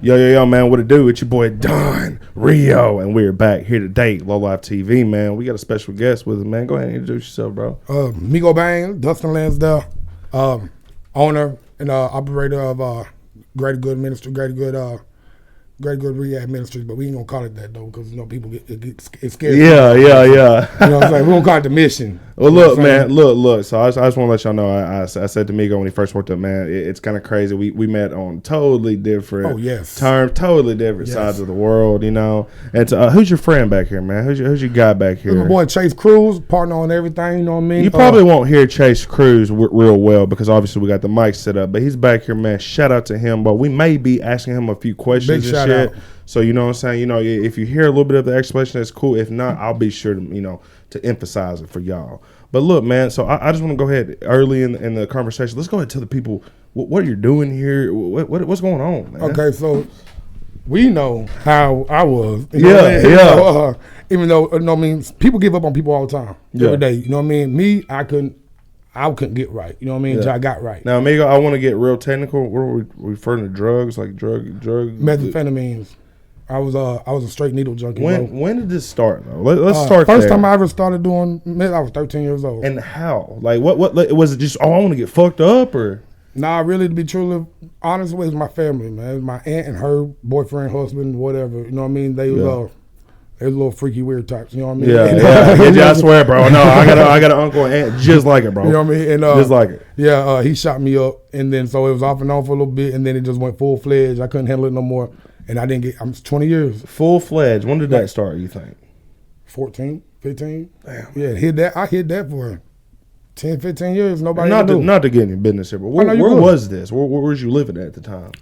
Yo, man, what it do? It's your boy Don Rio, and we're back here today, Low Life TV, man. We got a special guest with us, man. Go ahead and introduce yourself, bro. Migo Bang, Dustin Lansdale, owner and operator of Greater Good Ministry, Greater Good Rehab Ministries, but we ain't gonna call it that though, because people get scared. Yeah. You know what I'm saying? We gonna call it the mission. Well, look, man, look. So I just want to let y'all know. I said to Migo when he first worked up, man, it's kind of crazy. We met on totally different terms, totally different sides of the world, And who's your friend back here, man? Who's your guy back here? My boy Chase Cruz, partner on everything. You know what I mean? You probably won't hear Chase Cruz real well because obviously we got the mic set up, but he's back here, man. Shout out to him, but we may be asking him a few questions and shit. Out. So you know what I'm saying? If you hear a little bit of the explanation, that's cool. If not, I'll be sure to to emphasize it for y'all. But look, man. So I just want to go ahead early in the conversation. Let's go ahead and tell the people what you're doing here. What's going on, man? Okay, so we know how I was. Even though people give up on people all the time, every day. You know what I mean? Me, I couldn't get right. You know what I mean? Until I got right. Now, amigo, I want to get real technical. What are we referring to? Drugs, like drug methamphetamines. I was a straight needle junkie. When did this start though? Let's start. First time I ever started doing meth, I was 13 years old. And how? Like what was it? Just I want to get fucked up or? Nah, really, to be truly honest, it was my family, man. It was my aunt and her boyfriend, husband, whatever. You know what I mean? They was a little freaky, weird types. You know what I mean? Yeah. I swear, bro. No, I got an uncle and aunt just like it, bro. You know what I mean? And, just like it. Yeah, he shot me up, and then so it was off and on for a little bit, and then it just went full fledged. I couldn't handle it no more, and I'm 20 years. Full fledged. When did that start? You think? 14, 15. Damn. Yeah, I hit that for 10, 15 years. Nobody not to get any business here, but where was this? Where was you living at the time?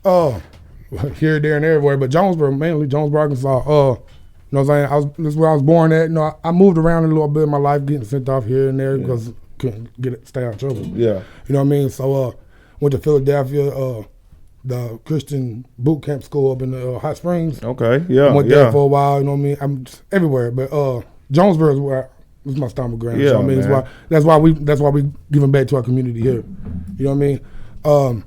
Here, there, and everywhere, but Jonesboro, mainly Jonesboro, Arkansas. You know what I'm saying? This is where I was born at. I moved around a little bit in my life, getting sent off here and there because couldn't stay out of trouble. Yeah. You know what I mean? So went to Philadelphia, the Christian boot camp school up in the Hot Springs. Okay. Yeah. Went there for a while. You know what I mean? I'm just everywhere, but Jonesboro is where was my stomping ground. Yeah, so, I mean, that's why we giving back to our community here. You know what I mean?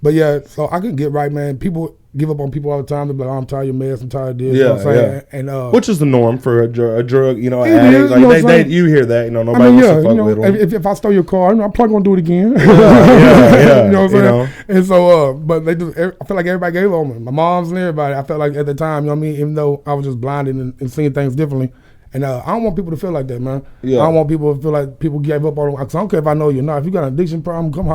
But yeah, so I couldn't get right, man. People give up on people all the time. They're like, I'm tired of your mess, I'm tired of this. You know what I'm saying? And which is the norm for a drug, addict. Like you hear that, nobody wants to fuck with them. If I stole your car, I'm probably gonna do it again. Yeah. You know what I'm saying? And so, but I feel like everybody gave on me. My moms and everybody. I felt like at the time, you know what I mean? Even though I was just blinded and seeing things differently. And I don't want people to feel like that, man. Yeah. I don't want people to feel like people gave up on them. Cause I don't care if I know you or not. If you got an addiction problem, come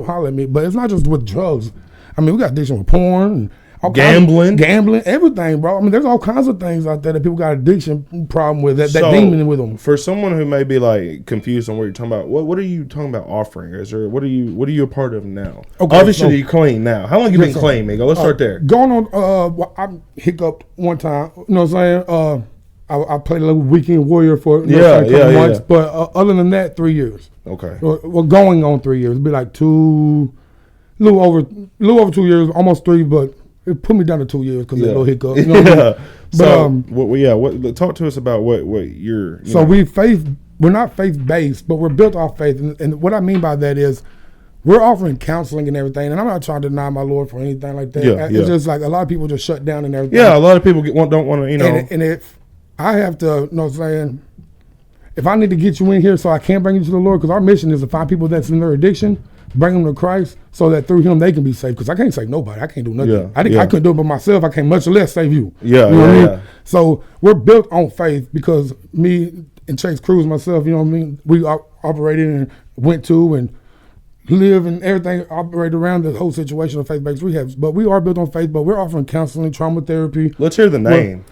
holler at me. But it's not just with drugs. I mean, we got addiction with porn and gambling, everything, bro. I mean, there's all kinds of things out there that people got addiction problem with, that demon with them. For someone who may be like confused on what you're talking about, what are you talking about offering? What are you a part of now? Okay, obviously you're clean now. How long you been clean, Migo? Let's start there. Going on, I hiccuped one time. You know what I'm saying? I played a little weekend warrior for a couple months, but other than that, 3 years. Okay. We're going on 3 years. It'd be like little over 2 years, almost 3, but it put me down to 2 years because of a little hiccup. You know what I mean? But talk to us about what you're. So we're not faith based, but we're built off faith, and what I mean by that is we're offering counseling and everything, and I'm not trying to deny my Lord for anything like that. It's just like a lot of people just shut down and everything. Yeah, a lot of people don't want to, And if I have to, you know what I'm saying, if I need to get you in here so I can bring you to the Lord, because our mission is to find people that's in their addiction, bring them to Christ, so that through Him they can be saved. Because I can't save nobody. I can't do nothing. I couldn't do it by myself. I can't much less save you. You know what I mean? So we're built on faith because me and Chase Cruz, myself, you know what I mean, we operated and went to and live and everything operated around the whole situation of faith-based rehabs. But we are built on faith, but we're offering counseling, trauma therapy. Let's hear the name.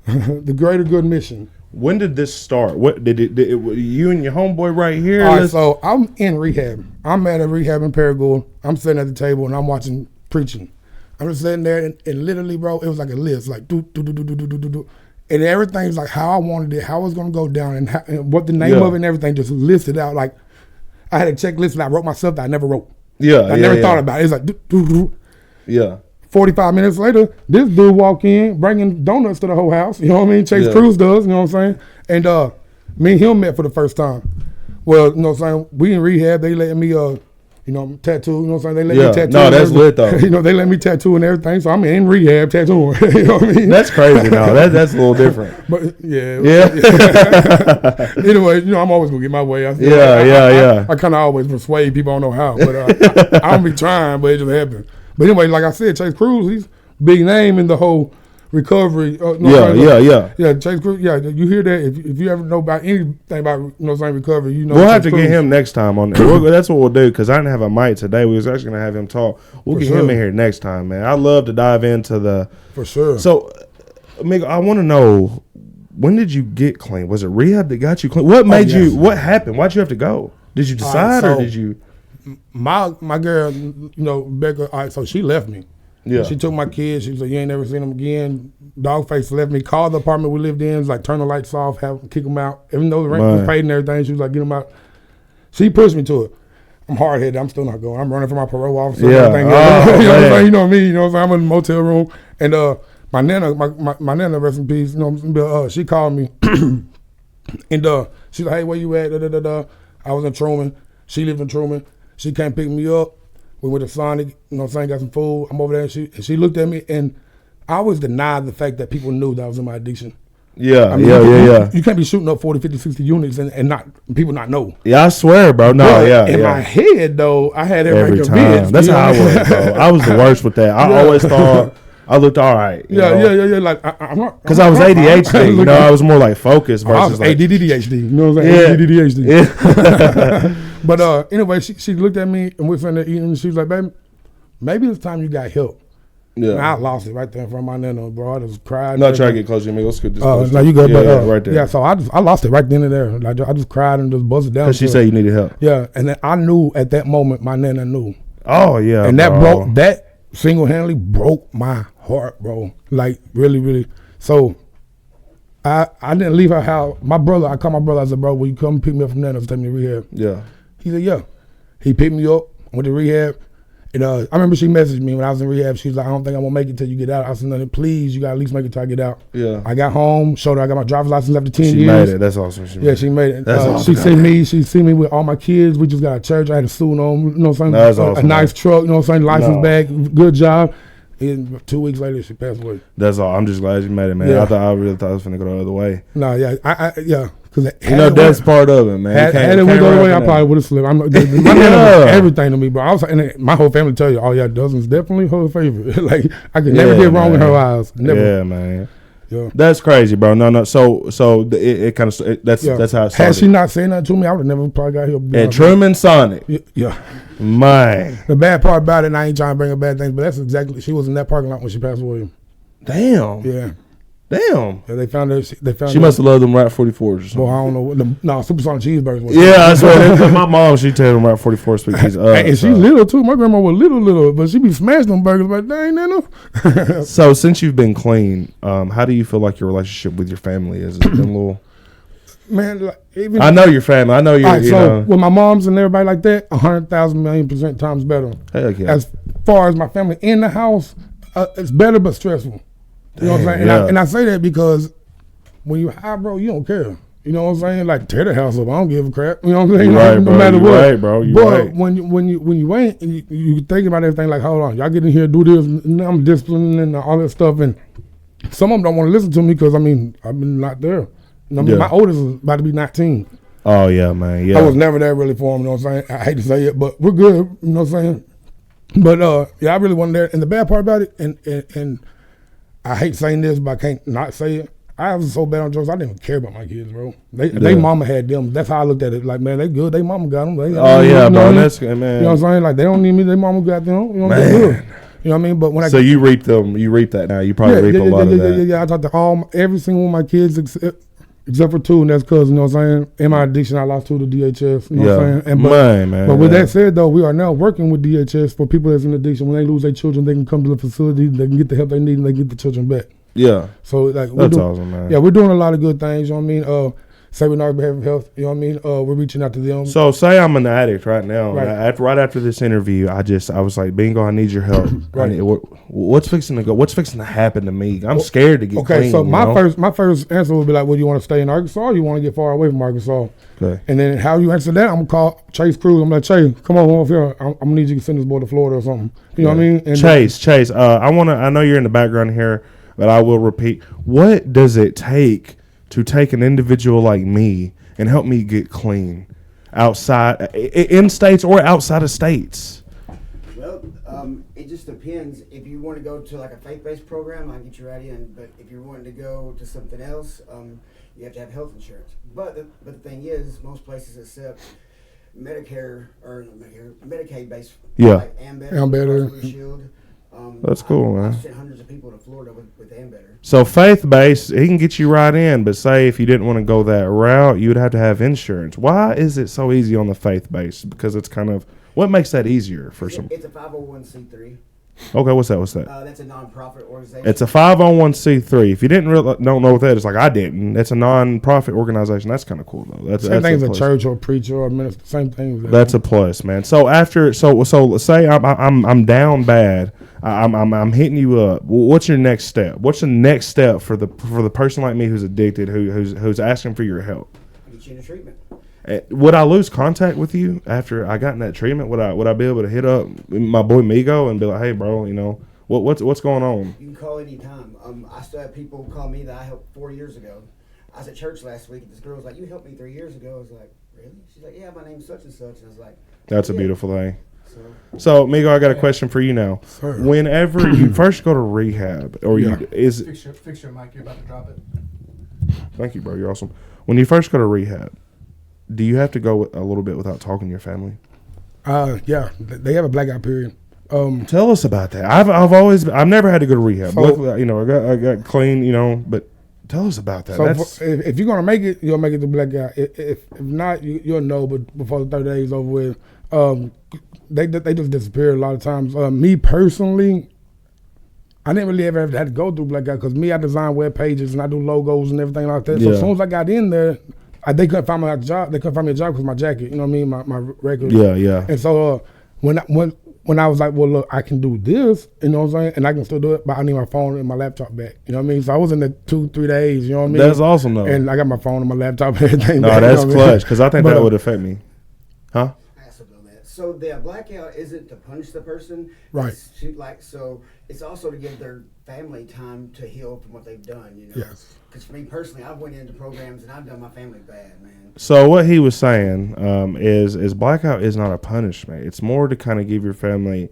The Greater Good Mission. When did this start? What did it you and your homeboy right here? All right, so I'm in rehab. I'm at a rehab in Paragould. I'm sitting at the table and I'm watching preaching. I'm just sitting there and literally, bro, it was like a list, like do. And everything's like how I wanted it, how it was gonna go down, and what the name of it and everything just listed out. Like I had a checklist that I wrote myself that I never wrote. I never thought about it. It's like Yeah. 45 minutes later, this dude walk in bringing donuts to the whole house. You know what I mean? Chase Cruz does. You know what I'm saying? And me and him met for the first time. Well, you know what I'm saying? We in rehab. They letting me You know, tattoo, you know what I'm saying? They let me tattoo. No, that's lit though. You know, they let me tattoo and everything. So I'm in rehab tattooing. You know what I mean? That's crazy now. That's a little different. But yeah. Anyway, you know, I'm always gonna get my way. I kind of always persuade people. I don't know how, but I don't be trying, but it just happens. But anyway, like I said, Chase Cruz, he's big name in the whole recovery. Yeah, Chase Cruz. Yeah, you hear that? If you ever know about anything about recovery, you know. We'll have to get him next time on. That's what we'll do because I didn't have a mic today. We was actually gonna have him talk. We'll get him in here next time, man. I love to dive into the. For sure. So, Migo, I want to know, when did you get clean? Was it rehab that got you clean? What made you? What happened? Why'd you have to go? Did you decide or did you? My girl, Becca. All right, so she left me. Yeah. She took my kids. She was like, you ain't never seen them again. Dogface left me. Called the apartment we lived in. Was like, turn the lights off, kick them out. Even though the rent was paid and everything, she was like, get them out. She pushed me to it. I'm hard headed. I'm still not going. I'm running for my parole officer. Yeah. You know me. You know what I'm saying? I'm in the motel room. And my nana, rest in peace, she called me. And she's like, hey, where you at? I was in Truman. She lived in Truman. She came pick me up. We went to Sonic, got some food. I'm over there, and she looked at me, and I always denied the fact that people knew that I was in my addiction. Yeah, You can't be shooting up 40, 50, 60 units and not people not know. Yeah, I swear, bro. No, but in my head, though, I had every time. Convinced. That's how I was, bro. I was the worst with that. I always thought I looked all right. Yeah. Like I'm not, because I was ADHD. I was more like focused versus I was like ADDHD. You know what I'm saying? ADDHD. Yeah. But anyway, she looked at me and we're sitting there eating, and she was like, baby, maybe it's time you got help. Yeah. And I lost it right there in front of my nana, bro. I just cried. No, try to get closer to me. Let's get this. No, you good, right there. Yeah, so I lost it right then and there. Like I just cried and just busted down. Because she said you needed help. Yeah, and then I knew at that moment, my nana knew. Oh yeah, and that single-handedly broke my heart, bro. Like really, really. So I didn't leave her house. I called my brother. I said, bro, will you come pick me up from Nana's, take me to rehab? Yeah. He said, yeah. He picked me up, went to rehab. And I remember she messaged me when I was in rehab. She was like, I don't think I'm going to make it till you get out. I said, no, please, you got to at least make it till I get out. Yeah. I got home, showed her I got my driver's license after 10 years. She made it. That's awesome. She made it. That's awesome. She seen me with all my kids. We just got a church. I had a suit on, you know what I'm saying? That's awesome. A nice truck, you know what I'm saying? License back, good job. And 2 weeks later, she passed away. That's all. I'm just glad you made it, man. Yeah. I really thought I was going to go the other way. No, yeah. Cause that's part of it, man. Had it went the other way, I probably would have slipped. My nana everything to me, bro. And my whole family tell you, oh yeah, Dustin's definitely her favorite. Like I could never get wrong in her eyes. Never. Yeah, man. Yeah. That's crazy, bro. No. So it kind of that's how it started. Had she not saying that to me, I would have never probably got here. And Truman Sonic. Yeah. Man. The bad part about it, and I ain't trying to bring up bad things, but that's exactly, she was in that parking lot when she passed away. Damn. Yeah. Damn. Yeah, they found her. She must have loved them Rat 44s or something. Well, I don't know. Supersonic cheeseburgers. Yeah, I swear. My mom, she tell them Rat 44 speakeasy. And she's little too. My grandma was little, but she be smashing them burgers. Like, dang, Nana. So since you've been clean, how do you feel like your relationship with your family is? Has it been a little? Man, like, I know your family. I know you. Right, so with my moms and everybody like that, 100,000,000,000% times better. Heck yeah. As far as my family in the house, it's better but stressful. You know what I'm saying? Yeah. And I say that because when you high, bro, you don't care. You know what I'm saying? Like, tear the house up. I don't give a crap. You know what I'm saying? Right, no bro. matter what. Right, bro. But right. when you ain't, and you thinking about everything, like, hold on, y'all get in here, do this, and I'm disciplining and all that stuff, and some of them don't want to listen to me because, I've been not there. My oldest is about to be 19. Oh, yeah, man. Yeah. I was never there really for him, you know what I'm saying? I hate to say it, but we're good, you know what I'm saying? But, I really wasn't there. And the bad part about it, and I hate saying this, but I can't not say it. I was so bad on drugs, I didn't even care about my kids, bro. They mama had them. That's how I looked at it. Like, man, they good. They mama got them. Bro. That's good, man. You know what I'm saying? Like, they don't need me. They mama got them. You know what I'm saying? You know what I mean? But when you reap them. You reap that now. You probably reap a lot of that. Yeah. I talked to every single one of my kids except for two, and that's because, you know what I'm saying? In my addiction, I lost 2 to DHS. You know what I'm saying? But with that said, though, we are now working with DHS for people that's in addiction. When they lose their children, they can come to the facility, they can get the help they need, and they get the children back. Yeah. So, like, that's awesome, man. Yeah, we're doing a lot of good things, you know what I mean? say we're not on behalf of health. You know what I mean? We're reaching out to them. So say I'm an addict right now. Right after this interview, I was like, Bingo, I need your help. Right. What's fixing to go? What's fixing to happen to me? I'm scared to get clean. Okay, so my first answer would be like, well, you want to stay in Arkansas or you want to get far away from Arkansas? Okay. And then how you answer that, I'm going to call Chase Cruz. I'm like, Chase, come on over here. I'm going to need you to send this boy to Florida or something. You know what I mean? And Chase, I know you're in the background here, but I will repeat. What does it take to take an individual like me and help me get clean outside, in states or outside of states? Well, it just depends. If you want to go to like a faith-based program, I'll get you right in. But if you're wanting to go to something else, you have to have health insurance. But the thing is, most places accept Medicare or Medicaid-based, like Ambetter, Blue Shield. That's cool, man. I've sent hundreds of people to Florida with Ambetter. So faith-based, he can get you right in, but say if you didn't want to go that route, you would have to have insurance. Why is it so easy on the faith-based? Because it's kind of, what makes that easier for some? It's a 501c3. Okay, what's that? That's a nonprofit organization. It's a 501c3. If you don't know what that is, like I didn't. It's a non-profit organization. That's kind of cool though. That's same thing as a church or a preacher or a minister. Same thing. That's a plus, man. So so say I'm down bad. I'm hitting you up. What's your next step? What's the next step for the person like me who's addicted, who's asking for your help? Get you into treatment. Would I lose contact with you after I got in that treatment? Would I be able to hit up my boy Migo and be like, hey, bro, you know, what's going on? You can call anytime. I still have people call me that I helped 4 years ago. I was at church last week, and this girl was like, you helped me 3 years ago. I was like, really? She's like, yeah, my name's such and such. And I was like, that's a beautiful thing. So Migo, I got a question for you now. Sir. Whenever you first go to rehab, or fix your mic, you're about to drop it. Thank you, bro. You're awesome. When you first go to rehab, do you have to go a little bit without talking to your family? Yeah, they have a blackout period. Tell us about that. I've never had to go to rehab. Luckily, you know, I got clean, you know, but tell us about that. So if you're gonna make it, you'll make it to blackout. If not, you'll know. But before the 30 days over with, they just disappear a lot of times. Me personally, I didn't really ever have to go through blackout because I design web pages and I do logos and everything like that. So as soon as I got in there, they couldn't find me a job. They couldn't find me a job because my jacket, you know what I mean, my record. Yeah. And so when I was like, well, look, I can do this, you know what I'm saying, and I can still do it, but I need my phone and my laptop back. You know what I mean? So I was in there 2-3 days. You know what I mean? That's awesome though. And I got my phone and my laptop and everything. No, that's clutch because I think that would affect me. Huh? So the blackout isn't to punish the person, right? So it's also to give their family time to heal from what they've done. You know, yes. Because for me personally, I've went into programs and I've done my family bad, man. So what he was saying is blackout is not a punishment. It's more to kind of give your family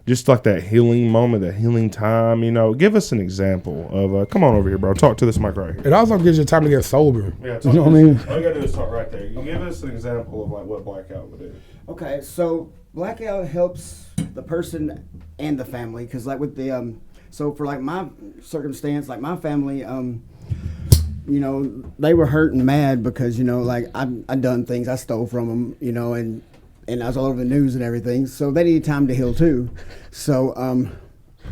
just like that healing moment, that healing time. You know, give us an example of. Come on over here, bro. Talk to this mic right here. It also gives you time to get sober. Yeah, you know what I mean. All you gotta do is talk right there. You give us an example of like what blackout would do. Okay, so blackout helps the person and the family because, like with the so for like my circumstance, like my family, you know, they were hurt and mad because you know, like I done things, I stole from them, you know, and I was all over the news and everything, so they needed time to heal too. So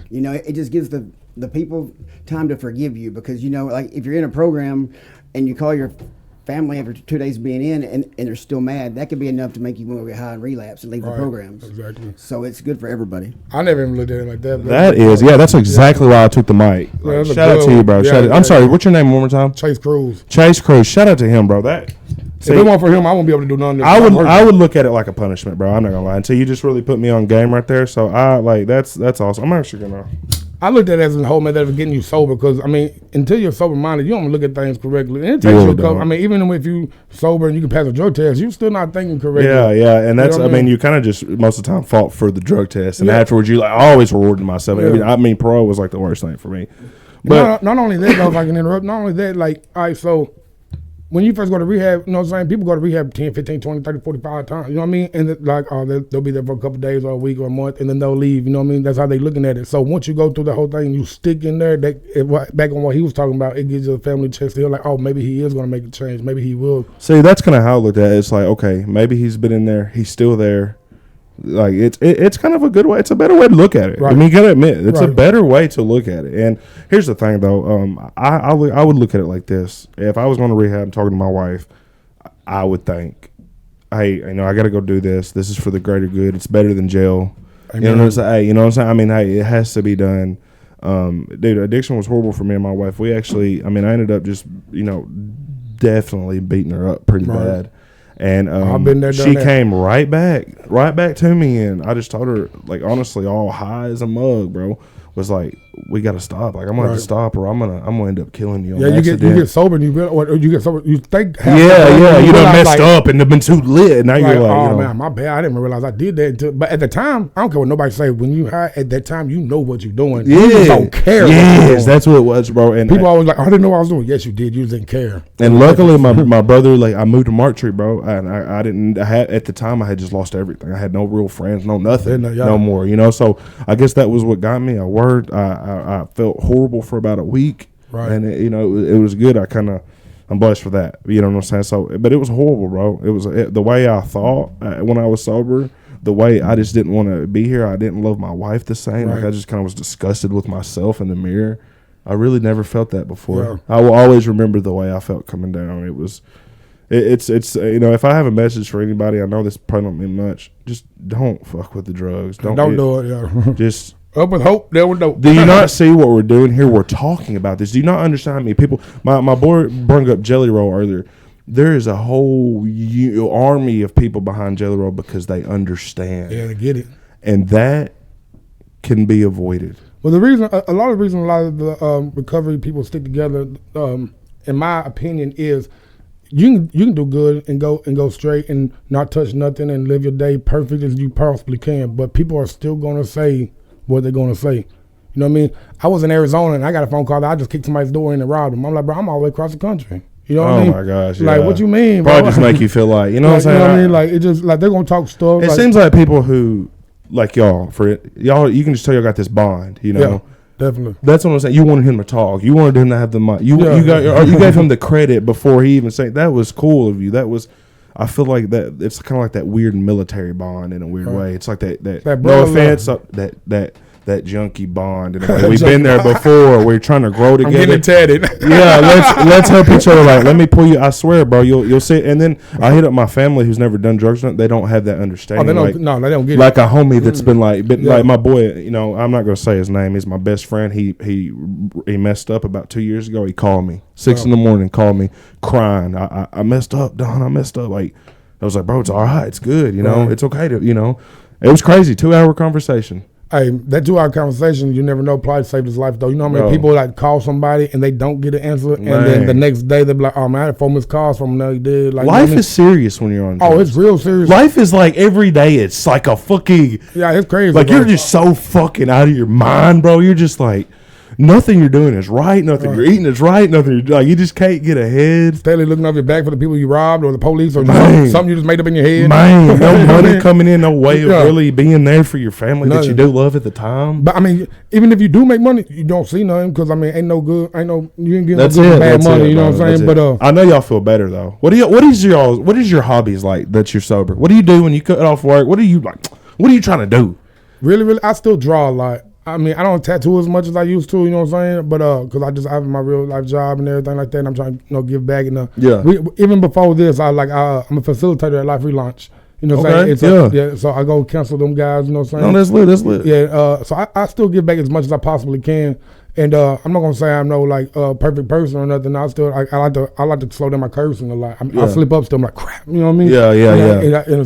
you know, it just gives the people time to forgive you because you know, like if you're in a program and you call your family after 2 days being in and they're still mad, that could be enough to make you want to get high and relapse and leave the programs. Exactly. So it's good for everybody. I never even looked at it like that. That's exactly why I took the mic. Like, shout out to you, bro. I'm sorry, what's your name one more time? Chase Cruz. Chase Cruz. Shout out to him, bro. If it weren't for him, I wouldn't be able to do none of this. I would look at it like a punishment, bro. I'm not gonna lie. Until you just really put me on game right there. So that's awesome. I'm actually gonna. I looked at it as a whole method of getting you sober because, I mean, until you're sober-minded, you don't look at things correctly. And it takes you a couple. I mean, even if you sober and you can pass a drug test, you're still not thinking correctly. Yeah. And that's, you kind of just most of the time fought for the drug test. And afterwards, I always rewarded myself. Yeah. Parole was like the worst thing for me. But not only that, though, if I can interrupt, not only that, like, all right, so when you first go to rehab, you know what I'm saying? People go to rehab 10, 15, 20, 30, 45 times. You know what I mean? And they'll be there for a couple of days or a week or a month, and then they'll leave. You know what I mean? That's how they looking at it. So once you go through the whole thing and you stick in there, back on what he was talking about, it gives you a family chance to feel like, oh, maybe he is going to make a change. Maybe he will. See, that's kind of how I looked at it. It's like, okay, maybe he's been in there. He's still there. Like it's kind of a good way. It's a better way to look at it. Right. I mean, you gotta admit it's a Right. better way to look at it. And here's the thing, though. I would look at it like this. If I was going to rehab and talking to my wife, I would think, hey, you know, I got to go do this. This is for the greater good. It's better than jail. Amen. You know what I'm saying? Hey, you know what I'm saying? I mean, hey, it has to be done. Dude, addiction was horrible for me and my wife. We actually, I mean, I ended up just, you know, definitely beating her up pretty bad. And I've been there, done she that. came right back to me, and I just told her, like, honestly, all high as a mug, bro, was like, we got to stop. Like, I'm gonna have to stop, or I'm gonna end up killing you. Yeah, you get sober, and you get sober. You think, you done messed up and have been too lit. And now you're like, oh you know, man, my bad. I didn't realize I did that. But at the time, I don't care what nobody say. When you high at that time, you know what you're doing. Yeah, You just don't care. Yes, that's what it was, bro. And people always like, I didn't know what I was doing. Yes, you did. You just didn't care. And luckily, my brother, like, I moved to Marktree, bro, and I had at the time I had just lost everything. I had no real friends, no nothing, no more, you know. So I guess that was what got me. I felt horrible for about a week, right? And it was good. I'm blessed for that. You know what I'm saying? So, but it was horrible, bro. It was the way I thought when I was sober. The way I just didn't want to be here. I didn't love my wife the same. Right. Like, I just kind of was disgusted with myself in the mirror. I really never felt that before. Yeah. I will always remember the way I felt coming down. It's you know, if I have a message for anybody, I know this probably don't mean much. Just don't fuck with the drugs. Don't do it. Yeah. Just up with hope, down with dope. do you not see what we're doing here? We're talking about this. Do you not understand me? People, my boy brought up Jelly Roll earlier. There is a whole army of people behind Jelly Roll because they understand. Yeah, they get it. And that can be avoided. Well, a lot of the recovery people stick together, in my opinion, is you can do good and go straight and not touch nothing and live your day perfect as you possibly can. But people are still gonna say what they're gonna say. You know what I mean? I was in Arizona and I got a phone call that I just kicked somebody's door in and robbed them. I'm like, bro, I'm all the way across the country. You know what I mean? Oh my gosh! Like, yeah. what you mean? Probably bro? just make you feel like, you know, what I'm saying? You know what I mean? Like, it just like they're gonna talk stuff. It seems like people who, like y'all, you can just tell y'all got this bond. You know, yeah, definitely. That's what I'm saying. You wanted him to talk. You wanted him to have the mic. You gave him the credit before he even said that was cool of you. That was. I feel like that it's kind of like that weird military bond in a weird way. It's like that no offense, that junkie bond. In a way. We've been there before. We're trying to grow together. I'm getting tatted. Yeah, let's help each other. Like, let me pull you. I swear, bro, you'll see. And then I hit up my family who's never done drugs. They don't have that understanding. They don't get like a homie that's been like my boy. You know, I'm not gonna say his name. He's my best friend. He messed up about 2 years ago. He called me 6 a.m. Called me crying. I messed up, Don. I messed up. Like, I was like, bro, it's all right. It's good. You know, it's okay to. You know, it was crazy. 2-hour conversation. Hey, that 2-hour conversation, you never know, probably saved his life, though. You know how many people like call somebody and they don't get an answer, and then the next day they be like, "Oh man, I had 4 missed calls from him." No, he did. Like, life is serious when you're on drugs. Oh, it's real serious. Life is like every day. It's like a fucking it's crazy. Like, bro. you're just so fucking out of your mind, bro. You're just like. Nothing you're doing is right. Nothing you're eating is right. Nothing like you just can't get ahead. Steadily looking over your back for the people you robbed or the police or something you just made up in your head. Man, no money coming in, no way of really being there for your family that you do love at the time. But I mean, even if you do make money, you don't see nothing because I mean, you ain't getting That's no good it, bad that's money. it, you know bro, what I'm saying? that's But I know y'all feel better though. What is your hobbies like that you're sober? What do you do when you cut off work? What are you like? What are you trying to do? Really, I still draw a lot. I mean, I don't tattoo as much as I used to, you know what I'm saying? But because I have my real life job and everything like that, and I'm trying to give back. And even before this, I'm a facilitator at Life Relaunch. You know what I'm saying? So I go cancel them guys. You know what I'm saying? No, that's lit. Yeah. So I still give back as much as I possibly can. And I'm not gonna say I'm no perfect person or nothing. I like to slow down my cursing a lot. I slip up still. I'm like crap. You know what I mean? Yeah.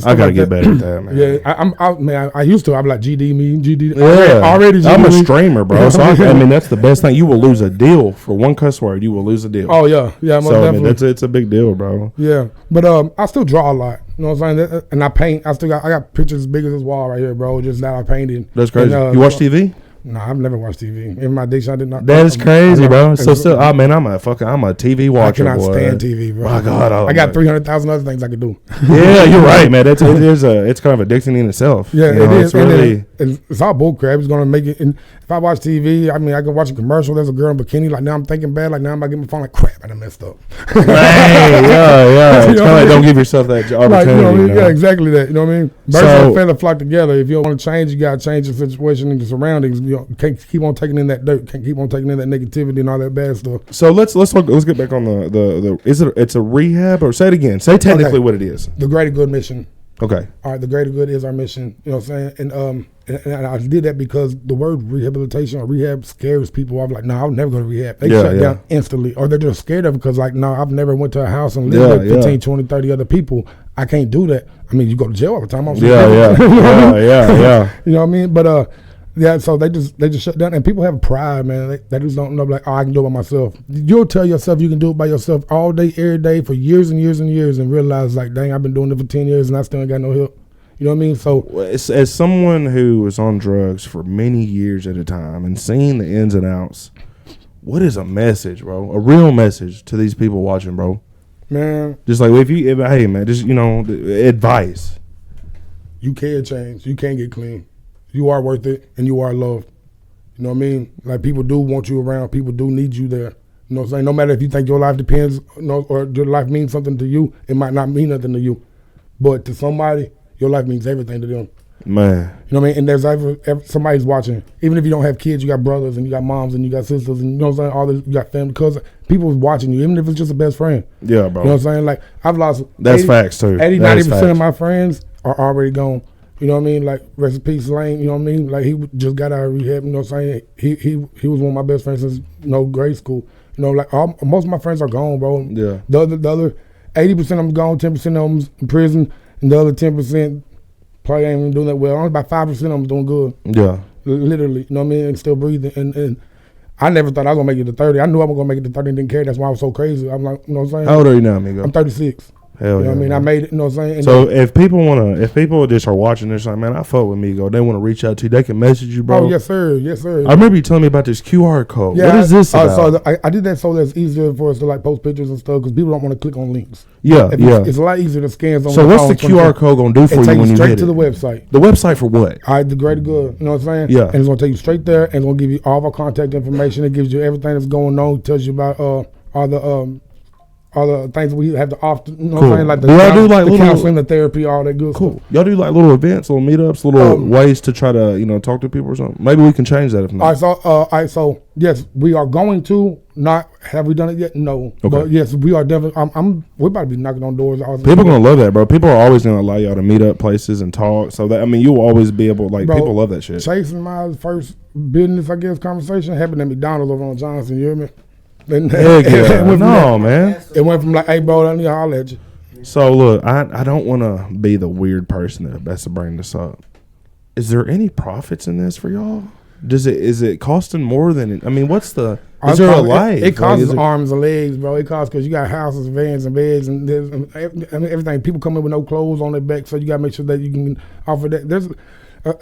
I gotta get better at that, man. Yeah, I used to. I'm like GD. Yeah, already. GD I'm a me. streamer, bro. So I mean, that's the best thing. You will lose a deal for one cuss word. You will lose a deal. Oh yeah. Most definitely. I mean, it's a big deal, bro. Yeah, but I still draw a lot. You know what I'm saying? And I paint. I got pictures as big as this wall right here, bro. Just that I painted. That's crazy. And, you watch TV? No, I've never watched TV. In my addiction, I did not. That is crazy, bro. So still, I'm a TV watcher. I cannot stand TV, bro. My God, I got 300,000 other things I could do. Yeah, you're right, man. It's kind of addicting in itself. Yeah, it is. It's really, it's all bullcrap. It's gonna make it. And if I watch TV, I mean, I can watch a commercial. There's a girl in bikini. Like now, I'm thinking bad. Like now, I'm about to get my phone. Like crap, I done messed up. Yeah. It's kind of like don't give yourself that opportunity. Yeah, exactly that. You know what I mean? Birds and feathers flock together. If you don't want to change, you gotta change the situation and the surroundings. You can't keep on taking in that dirt. Can't keep on taking in that negativity and all that bad stuff. So let's get back on the it's a rehab, or say it again. Say technically what it is. The greater good mission. Okay. All right, the greater good is our mission. You know what I'm saying? And I did that because the word rehabilitation or rehab scares people. I'm like, no, I'll never go to rehab. They shut down instantly. Or they're just scared of it because like, no, I've never went to a house and lived with 15, 20, 30 other people. I can't do that. I mean, you go to jail all the time. Yeah. You know what I mean? But yeah, so they just shut down, and people have pride, man. They just don't know, like, oh, I can do it by myself. You'll tell yourself you can do it by yourself all day, every day, for years and years and years, and realize, like, dang, I've been doing it for 10 years, and I still ain't got no help. You know what I mean? So, as someone who was on drugs for many years at a time and seeing the ins and outs, what is a message, bro? A real message to these people watching, bro? Man, just like hey, man, just advice. You can change. You can get clean. You are worth it, and you are loved. You know what I mean? Like, people do want you around. People do need you there. You know what I'm saying? No matter if you think your life depends, or your life means something to you, it might not mean nothing to you. But to somebody, your life means everything to them. Man. You know what I mean? And there's somebody's watching. Even if you don't have kids, you got brothers, and you got moms, and you got sisters, and you know what I'm saying? All this, you got family. Because people is watching you, even if it's just a best friend. Yeah, bro. You know what I'm saying? Like, I've lost That's facts, too. 80-90% of my friends are already gone. You know what I mean? Like, rest in peace, Lane. You know what I mean? Like, he just got out of rehab. You know what I'm saying? He was one of my best friends since grade school. You know, like most of my friends are gone, bro. Yeah. The other 80% of them gone, 10% of them in prison, and the other 10% probably ain't even doing that well. Only about 5% of them doing good. Yeah. Literally, you know what I mean? And still breathing. And I never thought I was gonna make it to 30. I knew I was gonna make it to 30 and didn't care. That's why I was so crazy. I'm like, you know what I'm saying? How old are you now, Migo? I'm 36. Hell you know yeah, what I mean? man. I made it, you know what I'm saying? And so if people just are watching this, like, man, I fuck with Migo, they want to reach out to you, they can message you, bro. Oh, yes, sir. Yes, sir. I remember you telling me about this QR code. Yeah, what is this about? So I did that so that it's easier for us to, like, post pictures and stuff, because people don't want to click on links. Yeah. It's a lot easier to scan something. So what's the QR code going to do for you when you straight hit to it? the website. The website for what? All right, the greater good. You know what I'm saying? Yeah. And it's going to take you straight there, and it's going to give you all of our contact information. It gives you everything that's going on. It tells you about all the things we have to offer, you know what I'm saying? Like the counseling, the therapy, all that good stuff. Y'all do like little events, little meetups, little ways to try to, talk to people or something? Maybe we can change that if not. All right, so yes, we are going to. Not have we done it yet? No. Okay. But yes, we are definitely. We're about to be knocking on doors. People gonna love that, bro. People are always gonna allow y'all to meet up places and talk. So that you'll always be able, like, bro, people love that shit. Chasing my first business, I guess, conversation happened at McDonald's over on Johnson. You hear me? Man. It went from like, hey, bro, I need to holler at you. So look, I don't want to be the weird person that's to bring this up. Is there any profits in this for y'all? Is it costing more than? What's the? Is there a life? It costs arms and legs, bro. It costs because you got houses, vans, and beds, and everything. People come in with no clothes on their back, so you got to make sure that you can offer that.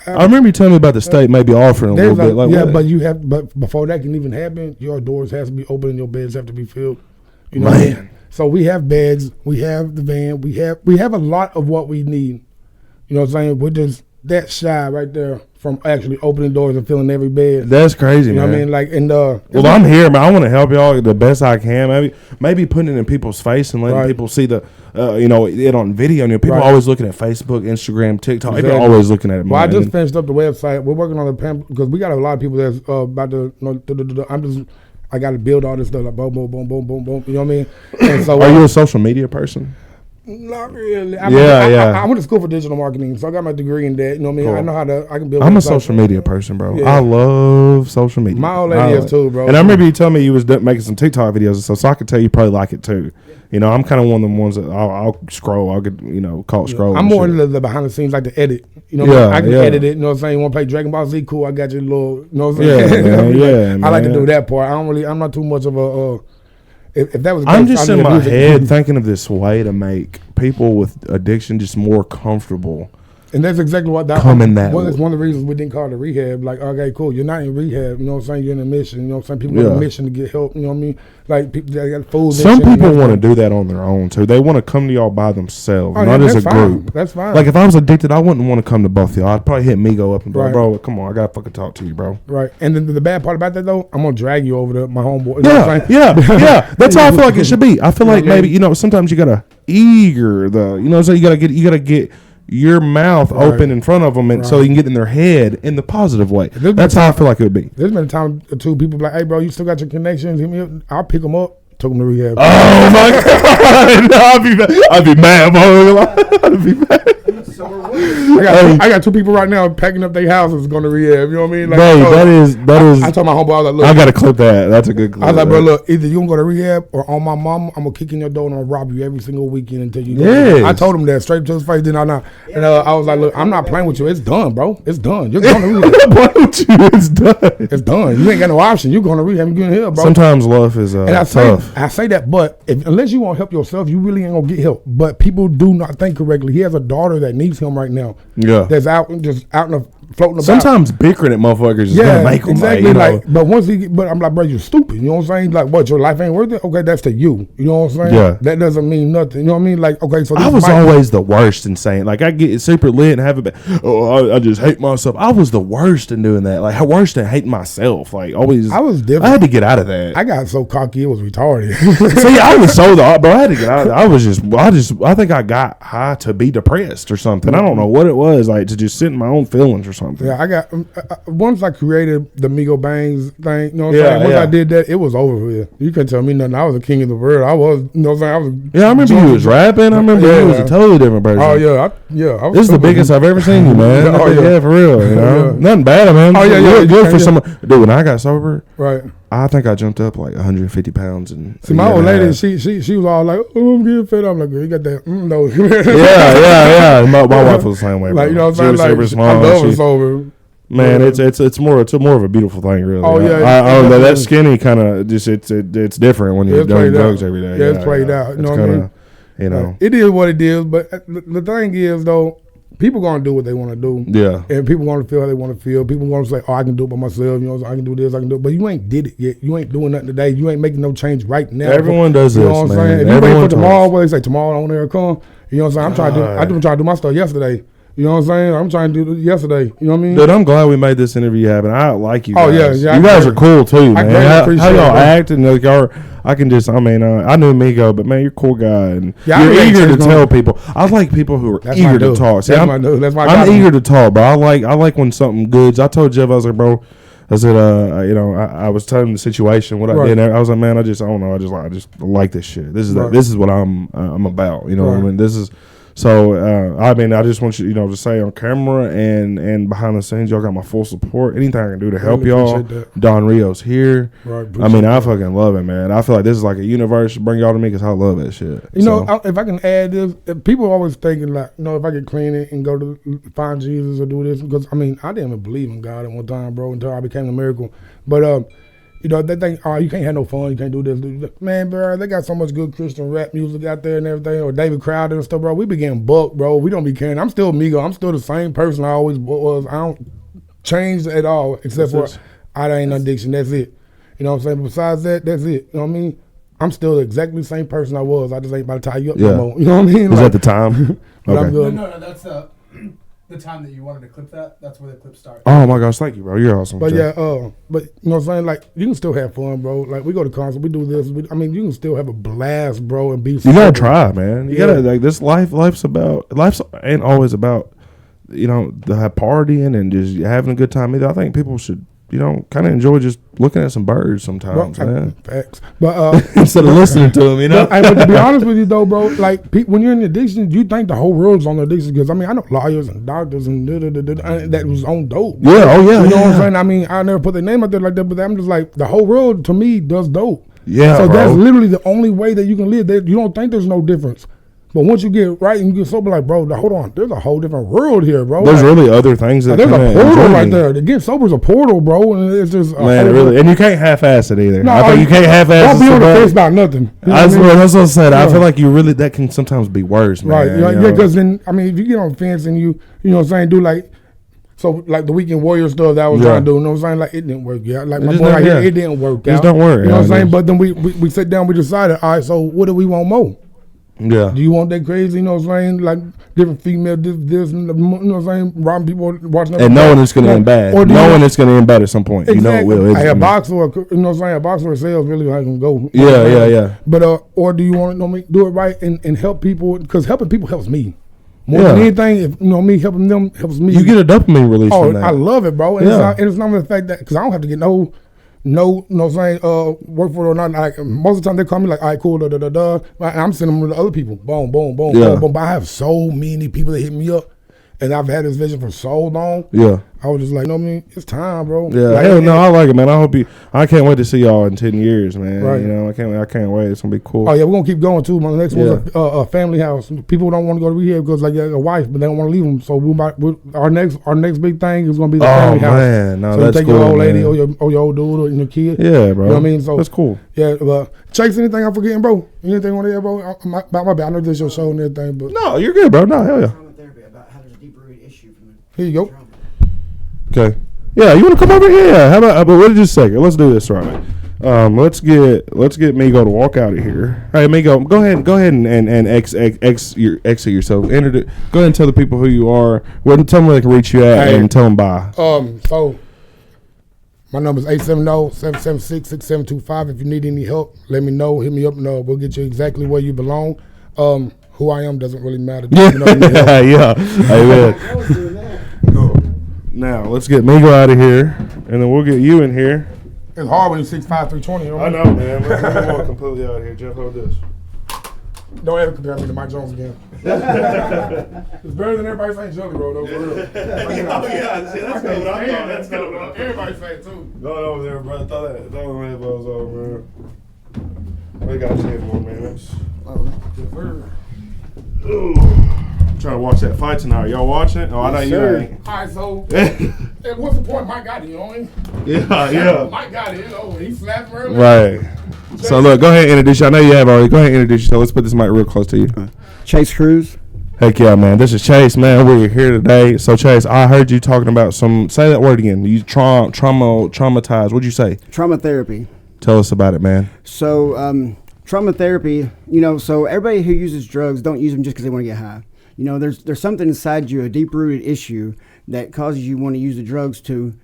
I remember you telling me about the state maybe offering a little bit. Like, yeah, but before that can even happen, your doors has to be open and your beds have to be filled. You know, man. So we have beds, we have the van, we have a lot of what we need. You know what I'm saying? We're just that shy right there from actually opening doors and filling every bed. That's crazy, man. You know what I mean? Like, and well, I'm here, man. I want to help y'all the best I can. Maybe putting it in people's face and letting people see the, it on video. People are always looking at Facebook, Instagram, TikTok. Exactly. People are always looking at it. Well, I just finished up the website. We're working on the pamphlet because we got a lot of people that's about to. I got to build all this stuff, like boom, boom, boom, boom, boom, boom. You know what I mean? And so, are you a social media person? Not really. I went to school for digital marketing, so I got my degree in that. You know what I mean? Cool. I know I can build. I'm a social media person, bro. Yeah. I love social media. My old lady is too, bro. And I remember you telling me you was making some TikTok videos, so I could tell you probably like it too. I'm kind of one of them ones that I'll scroll. I'll get caught scrolling. I'm more into the behind the scenes, like the edit. You know, I can edit it. You know what I'm saying? You want to play Dragon Ball Z? Cool. I got your little. You know what I'm saying? I like to do that part. I'm not too much of a. If that was, I'm just in my head thinking of this way to make people with addiction just more comfortable And that's exactly what that come in that. That's one of the reasons we didn't call it a rehab. Like, okay, cool, you're not in rehab. You know what I'm saying? You're in a mission. You know what I'm saying? People go on a mission to get help. You know what I mean? Like, people they got food. Some people want to do that on their own too. They want to come to y'all by themselves, not as a group. That's fine. Like if I was addicted, I wouldn't want to come to both of y'all. I'd probably hit Migo up and be like, bro, come on, I gotta fucking talk to you, bro. Right. And then the bad part about that though, I'm gonna drag you over to my homeboy. Yeah. That's how I feel like it should be. I feel like maybe sometimes you gotta so you gotta get your mouth open in front of them, and so you can get in their head in the positive way. That's how I feel like it would be. There's been a time or two people be like, hey, bro, you still got your connections? Hit me up. I'll pick them up. Took them to rehab. Oh my God! I'd be mad, bro. I'd be mad. I got two people right now packing up their houses going to rehab. You know what I mean? Like, bro, that is. I told my homeboy, I was like, look, I gotta clip that. That's a good clip. I was like, bro, look, either you gonna go to rehab or on my mom, I'm gonna kick in your door and I'm gonna rob you every single weekend until you go. Yes. I told him that straight to his face. Then I was like, look, I'm not playing with you. It's done, bro. It's done. You're going to rehab. I'm not playing with you. It's done. It's done. You ain't got no option. You're going to rehab. You're getting help, bro. Sometimes love is tough. I say that, but unless you want to help yourself, you really ain't gonna get help. But people do not think correctly. He has a daughter that needs him right now. Yeah, that's out in the floating about. Sometimes bickering at motherfuckers is gonna make them exactly. But I'm like, bro, you're stupid. You know what I'm saying? Like, what, your life ain't worth it? Okay, that's to you. You know what I'm saying? Yeah. That doesn't mean nothing. You know what I mean? Like, okay, so I was always the worst in saying, like, I get super lit and have it. I just hate myself. I was the worst in doing that. Like, worst in hating myself. Like, always. I was different. I had to get out of that. I got so cocky it was retarded. See, I was bro. I had to get out of that. I think I got high to be depressed or something. I don't know what it was, like to just sit in my own feelings or something. Yeah, I got once I created the Migo Bangs thing, you know what I'm saying? Once I did that, it was over with. You couldn't tell me nothing. I was the king of the world. I was, you know what I'm saying? I remember you was rapping. I remember you was a totally different person. Oh yeah, this is the biggest I've ever seen you, man. Yeah, for real. You know, nothing bad, man. Oh good for someone. Dude, when I got sober, right. I think I jumped up like 150 pounds. And see, my old lady, she was all like, "Oh, I'm getting fed." I'm like, "Girl, you got that?" No. yeah. My wife was the same way. Like, you know what I'm saying? Like, I love her sober. Man, it's more of a beautiful thing, really. Oh yeah, that skinny kind of just it's different when you're doing drugs every day. Yeah, it's played out. You know what I mean? You know, it is what it is. But the thing is, though, people gonna do what they want to do. Yeah, and people gonna feel how they want to feel. People gonna say, "Oh, I can do it by myself." You know, I can do this, I can do it. But you ain't did it yet. You ain't doing nothing today. You ain't making no change right now. Everyone does this, man. You know what I'm saying? If you wait for tomorrow, what they say, tomorrow on there come. You know what I'm saying? I'm trying to do my stuff yesterday. You know what I'm saying? I'm trying to do it yesterday. You know what I mean? Dude, I'm glad we made this interview happen. I like you guys. Oh, yeah. You guys are cool, too, man. How y'all act and like, I knew Migo, but, man, you're a cool guy. And you're eager to tell people. I like people who are eager to talk. See, I'm eager to talk, bro. I like when something good. I told Jeff, I was like, bro, I said, I was telling him the situation, what I did. I was like, man, I don't know. I just like this shit. This is what I'm about. You know what I mean? This is. So, I just want you, to say on camera and behind the scenes, y'all got my full support. Anything I can do to help y'all. Don Rio's here. Right, I fucking love it, man. I feel like this is like a universe to bring y'all to me because I love that shit. If I can add this, people are always thinking like, if I get clean and go to find Jesus or do this, because, I didn't even believe in God at one time, bro, until I became a miracle. But, they think, you can't have no fun, you can't do this. Man, bro, they got so much good Christian rap music out there and everything, or David Crowder and stuff, bro. We be getting bucked, bro. We don't be caring. I'm still Migo. I'm still the same person I always was. I don't change at all, except for I ain't no addiction. That's it. You know what I'm saying? But besides that, that's it. You know what I mean? I'm still exactly the same person I was. I just ain't about to tie you up no more. You know what I mean? Was that the time? Okay. No, that's the time that you wanted to clip that. That's where the clip starts. Oh my gosh, thank you, bro. You're awesome. But but you know what I'm saying? Like, you can still have fun, bro. Like, we go to concert, we do this. You can still have a blast, bro, and be. You gotta try, man. You gotta like this. Life ain't always about the partying and just having a good time either. I think people should kind of enjoy just looking at some birds sometimes, man. Facts. But instead of listening to them, But to be honest with you, though, bro, like when you're in addiction, you think the whole world's on addiction because I know lawyers and doctors and that was on dope. Yeah, oh yeah. You know what I'm saying? I never put their name out there like that, but I'm just like the whole world to me does dope. Yeah, so bro. That's literally the only way that you can live. You don't think there's no difference. But once you get right and you get sober, like, bro, hold on, there's a whole different world here, bro. There's like, really other things that there's a portal right me. there. To get sober is a portal, bro, and it's just man, really, and you can't half-ass it either. No, I think you can't half-ass it. Don't be on the fence about nothing. That's what I said. Yeah. I feel like that can sometimes be worse, man. Right? Yeah, because then I mean, if you get on the fence and you know what I'm saying, do like. So like the Weekend Warrior stuff that I was trying to do, you know what I'm saying? Like it didn't work out. Like my boy right here, it didn't work out. Just don't worry. You know what I'm saying? But then we sit down, we decided, all right, so what do we want more? Yeah. Do you want that crazy, you know what I'm saying? Like different female, this, you know what I'm saying? Robbing people, watching them. And knowing it's going to end bad. Knowing it's going to end bad at some point. Exactly. You know it will. A boxer, you know what I'm saying? A boxer or sales really how can go. Yeah. But, or do you want to do it right and help people? Because helping people helps me. More than anything, if me helping them helps me. You get a dopamine release from that. I love it, bro. And it's not the fact that because I don't have to get no saying work for it or not. Like most of the time they call me like, all right, cool, and I'm sending them to other people. Boom, boom, boom, boom, boom. But I have so many people that hit me up, and I've had this vision for so long. Yeah. I was just like, it's time, bro. Yeah, like, hell no, I like it, man. I can't wait to see y'all in 10 years, man. Right. You know, I can't wait. It's gonna be cool. Oh yeah, we're gonna keep going too. My next one's a family house. People don't want to go to rehab because like a wife, but they don't want to leave them. So our next big thing is gonna be the family house. Oh man, no, so that's you take cool, your old lady or your old dude or your kid. Yeah, bro. You know what I mean? So that's cool. Yeah, but Chase, anything I'm forgetting, bro? Anything on there, bro? My bad. I know this is your show and everything, but no, you're good, bro. No, hell yeah. Here you go. Okay. Yeah, you want to come over here? Yeah. How about? But wait just a second. Let's do this right. Let's get Migo to walk out of here. Hey, Migo, go ahead and exit yourself. Go ahead and tell the people who you are. Tell them where they can reach you at and tell them bye. So my number is 870-776-6725. If you need any help, let me know. Hit me up. No, we'll get you exactly where you belong. Who I am doesn't really matter. Yeah. Amen. Now let's get Migo out of here, and then we'll get you in here. It's hard when you're 6'5", 320. I know, man. Let's walk completely out of here. Jeff, hold this. Don't ever compare me to Mike Jones again. It's better than everybody saying Jelly Roll, though, for real. See, that's what I thought. That's what everybody say, too. Going over there, brother. Throw the headphones over, man. We got 10 more minutes. Ooh. I'm trying to watch that fight tonight. Y'all watching it? Oh, I know you ain't. All right, so what's the point? Mike got it, you know what I mean? Yeah. Mike got it, you know. He slapped him earlier. Right. So, look, go ahead and introduce you. I know you have already. Go ahead and introduce yourself. Let's put this mic real close to you. Chase Cruz. Heck yeah, man. This is Chase, man. We're here today. So, Chase, I heard you talking about say that word again. You traumatized. What'd you say? Trauma therapy. Tell us about it, man. So, trauma therapy, so everybody who uses drugs don't use them just because they want to get high. There's something inside you, a deep-rooted issue that causes you want to use the drugs to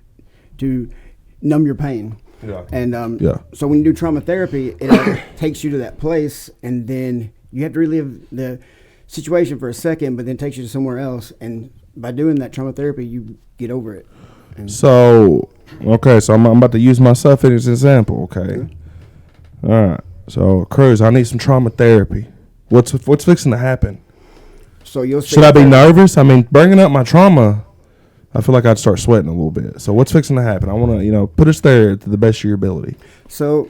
numb your pain. Yeah. And so when you do trauma therapy, it takes you to that place, and then you have to relive the situation for a second, but then takes you to somewhere else. And by doing that trauma therapy, you get over it. So I'm about to use myself as an example, okay? All right. So, Cruz, I need some trauma therapy. What's fixing to happen? So should I be nervous? I mean, bringing up my trauma, I feel like I'd start sweating a little bit. So what's fixing to happen? I want to, put us there to the best of your ability. So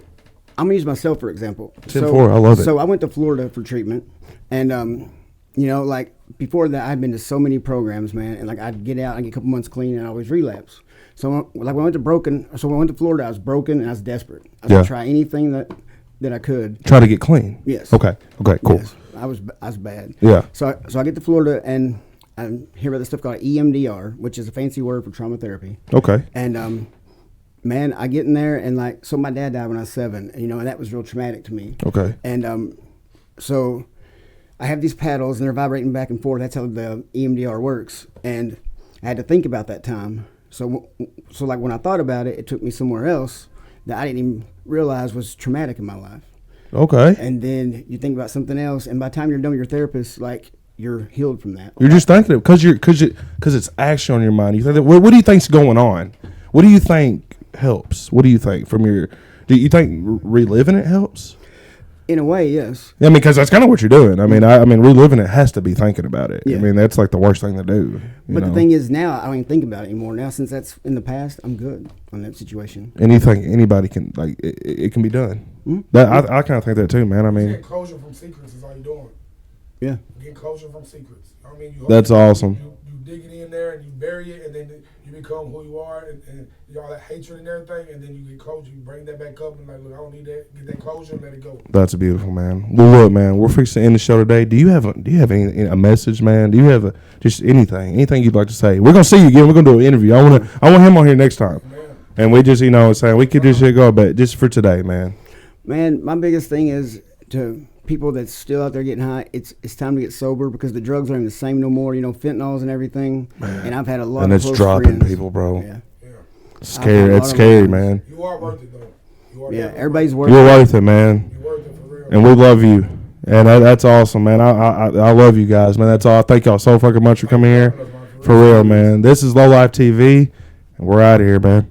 I'm going to use myself, for example. 10-4, I love it. So I went to Florida for treatment. And, like before that, I'd been to so many programs, man. And like I'd get out, I'd get a couple months clean, and I always relapse. So when I went to Florida, I was broken and I was desperate. I was going to try anything that I could. Try to get clean? Yes. Okay, cool. Yes. I was bad. Yeah. So I get to Florida and I hear about this stuff called EMDR, which is a fancy word for trauma therapy. Okay. And man, I get in there and so my dad died when I was 7, and that was real traumatic to me. Okay. And so I have these paddles and they're vibrating back and forth. That's how the EMDR works. And I had to think about that time. So like when I thought about it, it took me somewhere else that I didn't even realize was traumatic in my life. Okay. And then you think about something else, and by the time you're done with your therapist, like you're healed from that. You're just thinking it because it's actually on your mind. You think that, what do you think's going on? What do you think helps? What do you think do you think reliving it helps? In a way, yes. Yeah, I mean, because that's kind of what you're doing. I mean, reliving it has to be thinking about it. Yeah. I mean, that's like the worst thing to do. But the thing is, now I don't even think about it anymore. Now, since that's in the past, I'm good on that situation. And you think anybody can, it can be done? Mm-hmm. I kind of think that too, man. I mean, closure from secrets is all you're doing. Yeah. Get closure from secrets. I mean, That's awesome. You dig it in there and you bury it, and then you become who you are, and all that hatred and everything, and then you get closure. You bring that back up and like, look, I don't need that. Get that closure and let it go. That's beautiful, man. Well, look, man, we're fixing to end the show today. Do you have a message, man? Do you have just anything you'd like to say? We're gonna see you again. We're gonna do an interview. I want him on here next time, and we just saying we could just go, but just for today, man. Man, my biggest thing is to people that's still out there getting high. It's time to get sober because the drugs aren't the same no more. Fentanyls and everything. Man. And I've had a lot. And of it's close dropping friends. people, bro. Yeah. Scary. It's scary, man. You are worth it, though. Everybody's worth it. You're worth it, man. You're worth it for real. And we love you. And that's awesome, man. I love you guys, man. That's all. Thank y'all so fucking much for coming here. For real, man. This is Low Life TV, and we're out of here, man.